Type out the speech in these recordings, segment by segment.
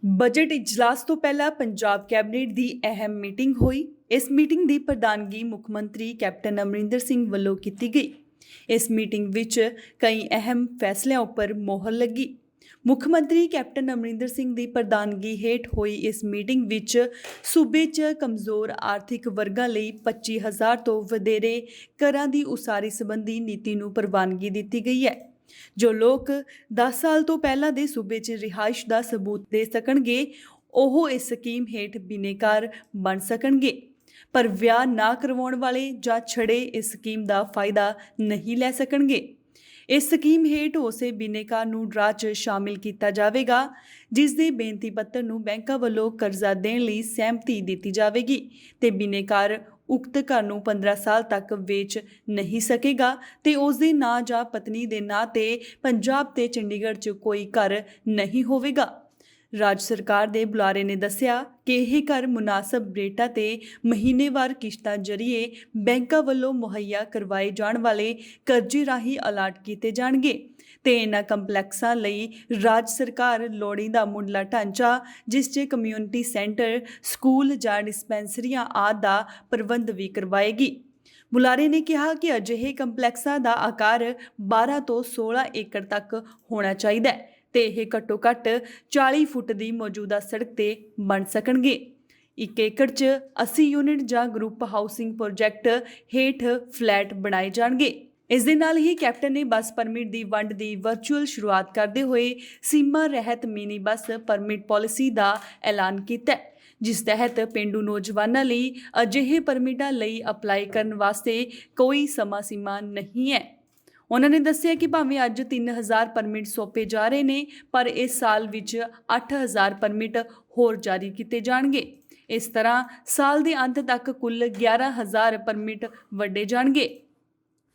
Budget ਇਜਲਾਸ ਤੋਂ ਪਹਿਲਾਂ ਪੰਜਾਬ ਕੈਬਨਿਟ ਦੀ ਅਹਿਮ ਮੀਟਿੰਗ ਹੋਈ। ਇਸ ਮੀਟਿੰਗ ਦੀ ਪ੍ਰਧਾਨਗੀ ਮੁੱਖ ਮੰਤਰੀ ਕੈਪਟਨ ਅਮਰਿੰਦਰ ਸਿੰਘ ਵੱਲੋਂ ਕੀਤੀ ਗਈ। ਇਸ ਮੀਟਿੰਗ ਵਿੱਚ ਕਈ ਅਹਿਮ ਫੈਸਲਿਆਂ ਉੱਪਰ ਮੋਹਰ ਲੱਗੀ। ਮੁੱਖ ਮੰਤਰੀ ਕੈਪਟਨ ਅਮਰਿੰਦਰ ਸਿੰਘ ਦੀ ਪ੍ਰਧਾਨਗੀ ਹੇਠ ਹੋਈ ਇਸ ਮੀਟਿੰਗ ਵਿੱਚ ਸੂਬੇ 'ਚ ਕਮਜ਼ੋਰ ਆਰਥਿਕ ਵਰਗਾਂ ਲਈ 25,000 ਤੋਂ ਵਧੇਰੇ ਘਰਾਂ ਦੀ ਉਸਾਰੀ ਸੰਬੰਧੀ ਨੀਤੀ ਨੂੰ ਪ੍ਰਵਾਨਗੀ ਦਿੱਤੀ ਗਈ ਹੈ। ਜੋ ਲੋਕ 10 ਸਾਲ ਤੋਂ ਪਹਿਲਾਂ ਦੇ ਸੂਬੇ 'ਚ ਰਿਹਾਇਸ਼ ਦਾ ਸਬੂਤ ਦੇ ਸਕਣਗੇ, ਉਹ ਇਸ ਸਕੀਮ ਹੇਠ ਬਿਨੇਕਾਰ ਬਣ ਸਕਣਗੇ। ਪਰ ਵਿਆਹ ਨਾ ਕਰਵਾਉਣ ਵਾਲੇ ਜਾਂ ਛੜੇ ਇਸ ਸਕੀਮ ਦਾ ਫਾਇਦਾ ਨਹੀਂ ਲੈ ਸਕਣਗੇ। ਇਸ ਸਕੀਮ ਹੇਠ ਉਸੇ ਬਿਨੇਕਾਰ ਨੂੰ ਡਰਾ 'ਚ ਸ਼ਾਮਿਲ ਕੀਤਾ ਜਾਵੇਗਾ ਜਿਸ ਦੇ ਬੇਨਤੀ ਪੱਤਰ ਨੂੰ ਬੈਂਕਾਂ ਵੱਲੋਂ ਕਰਜ਼ਾ ਦੇਣ ਲਈ ਸਹਿਮਤੀ ਦਿੱਤੀ ਜਾਵੇਗੀ ਤੇ ਬਿਨੇਕਾਰ ਉਕਤ ਘਰ ਨੂੰ 15 ਸਾਲ ਤੱਕ ਵੇਚ ਨਹੀਂ ਸਕੇਗਾ ਤੇ ਉਸ ਦੇ ਨਾਂ ਜਾਂ ਪਤਨੀ ਦੇ ਨਾਂ ਤੇ ਪੰਜਾਬ ਤੇ ਚੰਡੀਗੜ੍ਹ 'ਚ ਕੋਈ ਘਰ ਨਹੀਂ ਹੋਵੇਗਾ। ਰਾਜ ਸਰਕਾਰ ਦੇ ਬੁਲਾਰੇ ਨੇ ਦੱਸਿਆ ਕਿ ਇਹ ਘਰ ਮੁਨਾਸਬ ਰੇਟਾਂ ਤੇ ਮਹੀਨੇਵਾਰ ਕਿਸ਼ਤਾਂ ਜ਼ਰੀਏ ਬੈਂਕਾਂ ਵੱਲੋਂ ਮੁਹੱਈਆ ਕਰਵਾਏ ਜਾਣ ਵਾਲੇ ਕਰਜ਼ੇ ਰਾਹੀਂ ਅਲਾਟ ਕੀਤੇ ਜਾਣਗੇ ਤੇ ਇਹਨਾਂ ਕੰਪਲੈਕਸਾਂ ਲਈ ਰਾਜ ਸਰਕਾਰ ਲੋੜੀਂਦਾ ਮੁੱਢਲਾ ਢਾਂਚਾ ਜਿਸ 'ਚ ਕਮਿਊਨਿਟੀ ਸੈਂਟਰ, ਸਕੂਲ ਜਾਂ ਡਿਸਪੈਂਸਰੀਆਂ ਆਦਿ ਦਾ ਪ੍ਰਬੰਧ ਵੀ ਕਰਵਾਏਗੀ। ਬੁਲਾਰੇ ਨੇ ਕਿਹਾ ਕਿ ਅਜਿਹੇ ਕੰਪਲੈਕਸਾਂ ਦਾ ਆਕਾਰ 12 ਤੋਂ 16 ਏਕੜ ਤੱਕ ਹੋਣਾ ਚਾਹੀਦਾ ਹੈ ਤੇ ਇਹ ਘੱਟੋ ਘੱਟ 40 ਫੁੱਟ ਦੀ ਮੌਜੂਦਾ ਸੜਕ ਤੇ ਬਣ ਸਕਣਗੇ। 1 ਏਕੜ 'ਚ 80 ਯੂਨਿਟ ਜਾਂ ਗਰੁੱਪ ਹਾਊਸਿੰਗ ਪ੍ਰੋਜੈਕਟ ਹੇਠ ਫਲੈਟ ਬਣਾਏ ਜਾਣਗੇ। ਇਸ ਦੇ ਨਾਲ ਹੀ ਕੈਪਟਨ ਨੇ ਬੱਸ ਪਰਮਿਟ ਦੀ ਵੰਡ ਦੀ ਵਰਚੁਅਲ ਸ਼ੁਰੂਆਤ ਕਰਦੇ ਹੋਏ ਸੀਮਾ ਰਹਿਤ ਮਿਨੀ ਬੱਸ ਪਰਮਿਟ ਪਾਲਿਸੀ ਦਾ ਐਲਾਨ ਕੀਤਾ ਜਿਸ ਤਹਿਤ ਪੇਂਡੂ ਨੌਜਵਾਨਾਂ ਲਈ ਅਜਿਹੇ ਪਰਮਿਟਾਂ ਲਈ ਅਪਲਾਈ ਕਰਨ ਵਾਸਤੇ ਕੋਈ ਸਮਾਂ ਸੀਮਾ ਨਹੀਂ ਹੈ। ਉਹਨਾਂ ਨੇ ਦੱਸਿਆ ਕਿ ਭਾਵੇਂ ਅੱਜ 3000 ਪਰਮਿਟ ਸੌਂਪੇ ਜਾ ਰਹੇ ਨੇ ਪਰ ਇਸ ਸਾਲ ਵਿੱਚ 8000 ਪਰਮਿਟ ਹੋਰ ਜਾਰੀ ਕੀਤੇ ਜਾਣਗੇ। ਇਸ ਤਰ੍ਹਾਂ ਸਾਲ ਦੇ ਅੰਤ ਤੱਕ ਕੁੱਲ 11000 ਪਰਮਿਟ ਵੰਡੇ ਜਾਣਗੇ।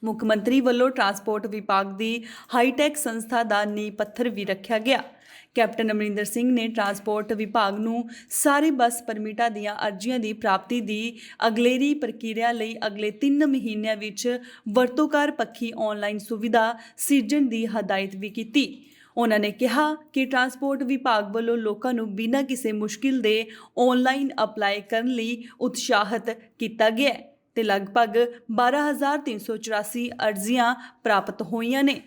ਮੁੱਖ ਮੰਤਰੀ ਵੱਲੋਂ ਟਰਾਂਸਪੋਰਟ ਵਿਭਾਗ ਦੀ ਹਾਈਟੈਕ ਸੰਸਥਾ ਦਾ ਨੀਂਹ ਪੱਥਰ ਵੀ ਰੱਖਿਆ ਗਿਆ। ਕੈਪਟਨ ਅਮਰਿੰਦਰ ਸਿੰਘ ਨੇ ਟਰਾਂਸਪੋਰਟ ਵਿਭਾਗ ਨੂੰ ਸਾਰੇ ਬੱਸ ਪਰਮਿਟਾਂ ਦੀਆਂ ਅਰਜ਼ੀਆਂ ਦੀ ਪ੍ਰਾਪਤੀ ਦੀ ਅਗਲੇਰੀ ਪ੍ਰਕਿਰਿਆ ਲਈ ਅਗਲੇ 3 ਮਹੀਨਿਆਂ ਵਿੱਚ ਵਰਤੋਂਕਾਰ ਪੱਖੀ ਆਨਲਾਈਨ ਸੁਵਿਧਾ ਸਿਰਜਣ ਦੀ ਹਦਾਇਤ ਵੀ ਕੀਤੀ। ਉਹਨਾਂ ਨੇ ਕਿਹਾ ਕਿ ਟਰਾਂਸਪੋਰਟ ਵਿਭਾਗ ਵੱਲੋਂ ਲੋਕਾਂ ਨੂੰ ਬਿਨਾਂ ਕਿਸੇ ਮੁਸ਼ਕਿਲ ਦੇ ਆਨਲਾਈਨ ਅਪਲਾਈ ਕਰਨ ਲਈ ਉਤਸ਼ਾਹਿਤ ਕੀਤਾ ਗਿਆ ਤੇ ਲਗਭਗ 12,384 ਅਰਜ਼ੀਆਂ ਪ੍ਰਾਪਤ ਹੋਈਆਂ ਨੇ।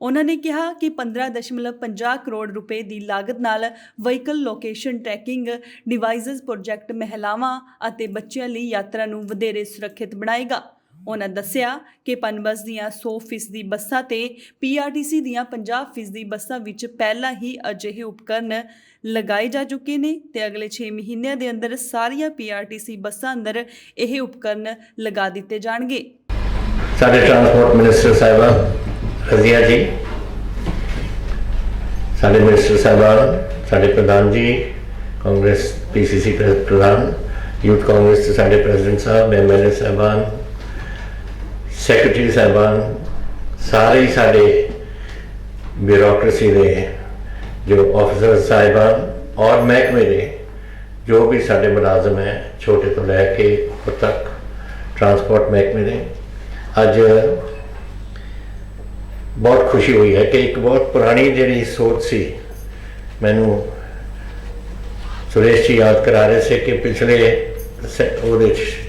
ਉਹਨਾਂ ਨੇ ਕਿਹਾ ਕਿ 15.50 ਕਰੋੜ ਰੁਪਏ ਦੀ ਲਾਗਤ ਨਾਲ vehicle location tracking devices project ਮਹਿਲਾਵਾਂ ਅਤੇ ਬੱਚਿਆਂ ਲਈ ਯਾਤਰਾ ਨੂੰ ਵਧੇਰੇ ਸੁਰੱਖਿਅਤ ਬਣਾਏਗਾ। ਉਹਨਾਂ ਦੱਸਿਆ ਕਿ ਪਨਬਸ ਦੀਆਂ 100% ਬੱਸਾਂ ਤੇ PRTC ਦੀਆਂ 50% ਬੱਸਾਂ ਵਿੱਚ ਪਹਿਲਾਂ ਹੀ ਅਜਿਹੇ ਉਪਕਰਨ ਲਗਾਏ ਜਾ ਚੁੱਕੇ ਨੇ ਤੇ ਅਗਲੇ 6 ਮਹੀਨਿਆਂ ਦੇ ਅੰਦਰ ਸਾਰੀਆਂ PRTC ਬੱਸਾਂ ਅੰਦਰ ਇਹ ਉਪਕਰਨ ਲਗਾ ਦਿੱਤੇ ਜਾਣਗੇ। ਸਾਡੇ ਟਰਾਂਸਪੋਰਟ ਮਿਨਿਸਟਰ ਸਾਹਿਬਾ रजिया जी, साढ़े मिनिस्टर साहबान, साढ़े प्रधान जी, कांग्रेस PCC प्रधान, यूथ कांग्रेस के साढ़े प्रेसिडेंट साहब, MLA साहबान, सैक्रटरी साहबान, सारे ही साढ़े ब्यूरोक्रेसी के जो ऑफिसर साहबान और महकमे के जो भी साढ़े मुलाजम हैं छोटे तो लैके उपर तक ट्रांसपोर्ट महकमे ने अज बहुत खुशी हुई है कि एक बहुत पुरानी जी सोच सी, मैनू सुरेश जी याद करा रहे थे कि पिछले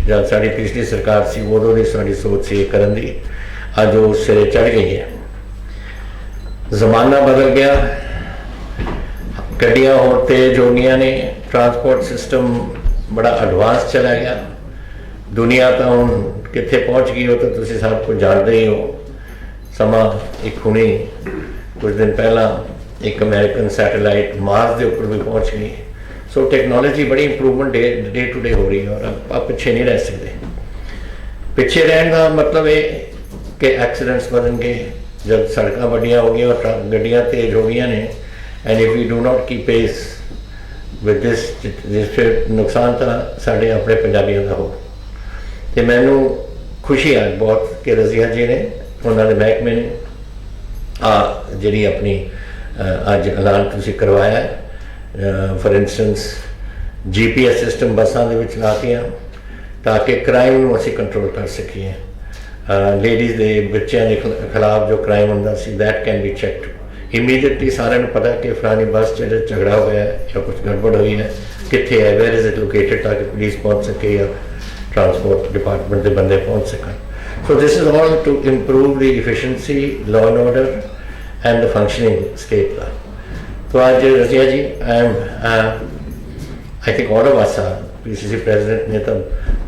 जब साड़ी पिछली सरकार सी उदों की साड़ी सोच सी करन दी, अज वो सिरे चढ़ गई है। ज़माना बदल गया, गड्डियां होर तेज हो गई ने, ट्रांसपोर्ट सिस्टम बड़ा एडवांस चला गया। दुनिया तो हुण कित्थे पहुँच गई हो तो तुसीं सब कुछ जानते ही हो। समा एक हुणे कुछ दिन पहला एक अमेरिकन सैटेलाइट मार्स के उपर भी पहुँच गई। सो टेक्नोलॉजी बड़ी इंप्रूवमेंट डे टू डे हो रही है और आप पिछे नहीं रह सकते। पिछे रहने का मतलब है कि एक्सीडेंट्स बढ़न गए, जब सड़क बड़िया हो गई और गड्डियाँ तेज हो गई ने, and if you do not keep pace with this, जिस फिर नुकसान तो साढ़े अपने पंजाबियों का हो। तो मैनू खुशी है बहुत कि रजिया जी ने उन्होंने महकमे ने जी अपनी अज ऐलान तुसी करवाया है। फॉर इंस्टेंस GPS सिस्टम बसां दे विच लातियां ताकि क्राइम नूं असीं कंट्रोल कर सकीए। लेडीज़ के बच्चों के खिलाफ जो क्राइम होंदा सी that can be checked immediately ਸਾਰਿਆਂ ਨੂੰ ਪਤਾ ਕਿ ਫਲਾਣੀ ਬੱਸ 'ਚ ਝਗੜਾ ਹੋਇਆ ਹੈ ਜਾਂ ਕੁਝ ਗੜਬੜ ਹੋਈ ਹੈ, ਕਿੱਥੇ ਹੈ, ਵੇਅਰ ਇਜ਼ ਇਟ ਲੋਕੇਟਡ, ਤਾਂ ਕਿ ਪੁਲਿਸ ਪਹੁੰਚ ਸਕੇ ਜਾਂ ਟਰਾਂਸਪੋਰਟ ਡਿਪਾਰਟਮੈਂਟ ਦੇ ਬੰਦੇ ਪਹੁੰਚ ਸਕਣ। So this is all to improve the efficiency, law and order and the functioning state ਦਾ। तो आज Razia ji, I think all of us are, PCC president ने तो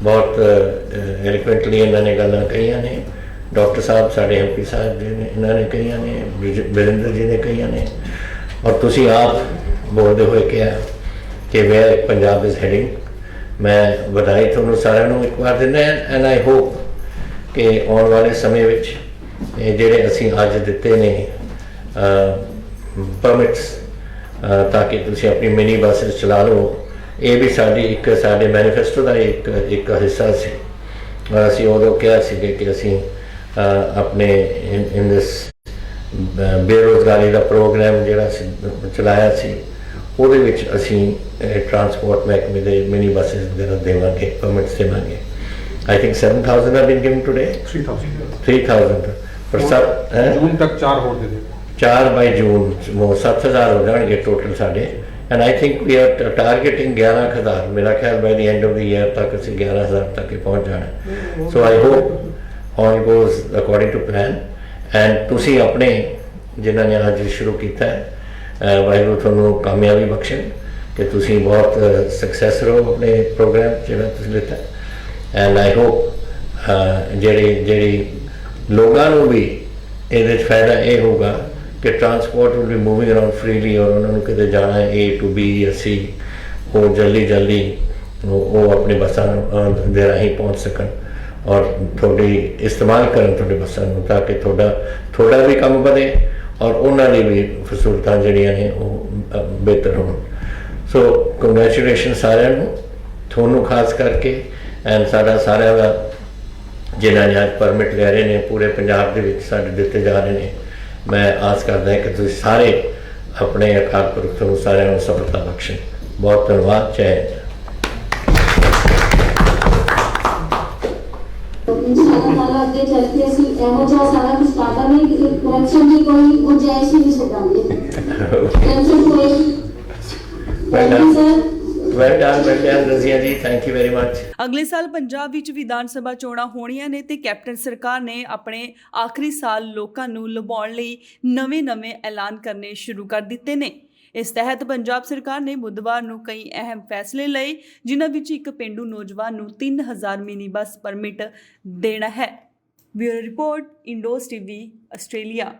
बहुत एलिक्वेंटली इन्होंने गल्लां कहियां ने, डॉक्टर साहब साढ़े MP साहब जी ने इन्होंने कहियां ने, विरेंद्र जी ने कहियां ने, और तुसी आप बोलते हुए कहा कि वेयर पंजाब इज़ हेडिंग। मैं बधाई तुहानूं सारिआं नूं एक बार दिंदा एंड आई होप कि आने वाले समय विच जिहड़े असीं अज दित्ते ने परमिट्स ताकि तुसीं अपनी मिनी बसेस चला लो, ये भी साडे मैनीफेस्टो का एक हिस्सा सी। और असीं उदों कहा सीगे कि असीं अपने इन दिस बेरोजगारी का प्रोग्राम जिहड़ा चलाया सी, ਉਹਦੇ ਵਿੱਚ ਅਸੀਂ ट्रांसपोर्ट महकमे ਦੇ मिनी बसेस वगैरह देवांगे, परमिट्स देवांगे। I think 7,000 have been given today, 3,000 पर सब जून तक 4 और दे देंगे, 4 बाई जून 7,000 हो जाएंगे टोटल साढ़े। And I think we are targeting 11,000, मेरा ख्याल by the end of the year तक ਅਸੀਂ 11,000 तक ही पहुँच जाना। So I hope all goes according to plan. And ਤੁਸੀਂ ਆਪਣੇ ਜਿਨ੍ਹਾਂ ਨੇ ਅੱਜ ਸ਼ੁਰੂ ਕੀਤਾ ਹੈ, ਵਾਹਿਗੁਰੂ ਤੁਹਾਨੂੰ ਕਾਮਯਾਬੀ ਬਖਸ਼ਣ ਕਿ ਤੁਸੀਂ ਬਹੁਤ ਸਕਸੈਸ ਰਹੋ ਆਪਣੇ ਪ੍ਰੋਗਰਾਮ ਜਿਹੜਾ ਤੁਸੀਂ ਲਿੱਤਾ। ਐਂਡ ਆਈ ਹੋਪ ਜਿਹੜੀ ਲੋਕਾਂ ਨੂੰ ਵੀ ਇਹਦੇ 'ਚ ਫਾਇਦਾ ਇਹ ਹੋਊਗਾ ਕਿ transport will be moving around freely, ਔਰ ਉਹਨਾਂ ਨੂੰ ਕਿਤੇ ਜਾਣਾ ਹੈ A to B ਜਾਂ C, ਉਹ ਜਲਦੀ ਉਹ ਆਪਣੇ ਬੱਸਾਂ ਦੇ ਰਾਹੀਂ ਪਹੁੰਚ ਸਕਣ ਔਰ ਤੁਹਾਡੀ ਇਸਤੇਮਾਲ ਕਰਨ ਤੁਹਾਡੇ ਬੱਸਾਂ ਨੂੰ, ਤਾਂ ਕਿ ਤੁਹਾਡਾ ਵੀ ਕੰਮ ਵਧੇ ਔਰ ਉਹਨਾਂ ਦੀ ਵੀ ਸਹੂਲਤਾਂ ਜਿਹੜੀਆਂ ਨੇ ਉਹ ਬਿਹਤਰ ਹੋਣ। ਸੋ ਕੰਗ੍ਰੈਚੁਲੇਸ਼ਨ ਸਾਰਿਆਂ ਨੂੰ, ਤੁਹਾਨੂੰ ਖਾਸ ਕਰਕੇ ਐਂਡ ਸਾਡਾ ਸਾਰਿਆਂ ਦਾ ਜਿਨ੍ਹਾਂ ਨੇ ਅੱਜ ਪਰਮਿਟ ਲੈ ਰਹੇ ਨੇ ਪੂਰੇ ਪੰਜਾਬ ਦੇ ਵਿੱਚ ਸਾਡੇ ਦਿੱਤੇ ਜਾ ਰਹੇ ਨੇ। ਮੈਂ ਆਸ ਕਰਦਾ ਕਿ ਤੁਸੀਂ ਸਾਰੇ ਆਪਣੇ ਅਕਾਲ ਪੁਰਖ ਤੁਹਾਨੂੰ ਸਾਰਿਆਂ ਨੂੰ ਸਫਲਤਾ ਬਖਸ਼ਣ। ਬਹੁਤ ਧੰਨਵਾਦ। ਜੈ ਹਿੰਦ। इंशाअल्लाह अगे चल के ਅਸੀਂ ਇਹੋ ਜਿਹਾ ਸਾਰਾ ਕੁਝ ਕਰਾਂਗੇ ਕਿ ਕਰਪਸ਼ਨ ਦੀ ਕੋਈ ਗੁੰਜਾਇਸ਼ ਹੀ ਨਹੀਂ ਛੱਡਾਂਗੇ। ਟੈਨਸ਼ਨ ਕੋਈ ਵੈਲ ਡਨ ਰਜ਼ੀਆ ਜੀ, ਥੈਂਕ ਯੂ ਵੈਰੀ ਮਚ। ਅਗਲੇ ਸਾਲ ਪੰਜਾਬ ਵਿੱਚ ਵਿਧਾਨ ਸਭਾ ਚੋਣਾਂ ਹੋਣੀਆਂ ਨੇ ਤੇ ਕੈਪਟਨ ਸਰਕਾਰ ਨੇ ਆਪਣੇ ਆਖਰੀ ਸਾਲ ਲੋਕਾਂ ਨੂੰ ਲੁਭਾਉਣ ਲਈ ਨਵੇਂ ਐਲਾਨ ਕਰਨੇ ਸ਼ੁਰੂ ਕਰ ਦਿੱਤੇ ਨੇ। ਇਸ ਤਹਿਤ ਪੰਜਾਬ ਸਰਕਾਰ ਨੇ ਬੁੱਧਵਾਰ ਨੂੰ ਕਈ ਅਹਿਮ ਫੈਸਲੇ ਲਏ, ਜਿਨ੍ਹਾਂ ਵਿੱਚ ਇੱਕ ਪੇਂਡੂ ਨੌਜਵਾਨ ਨੂੰ 3,000 ਮਿਨੀ ਬੱਸ ਪਰਮਿਟ ਦੇਣਾ ਹੈ। Bureau report, Indus TV, Australia.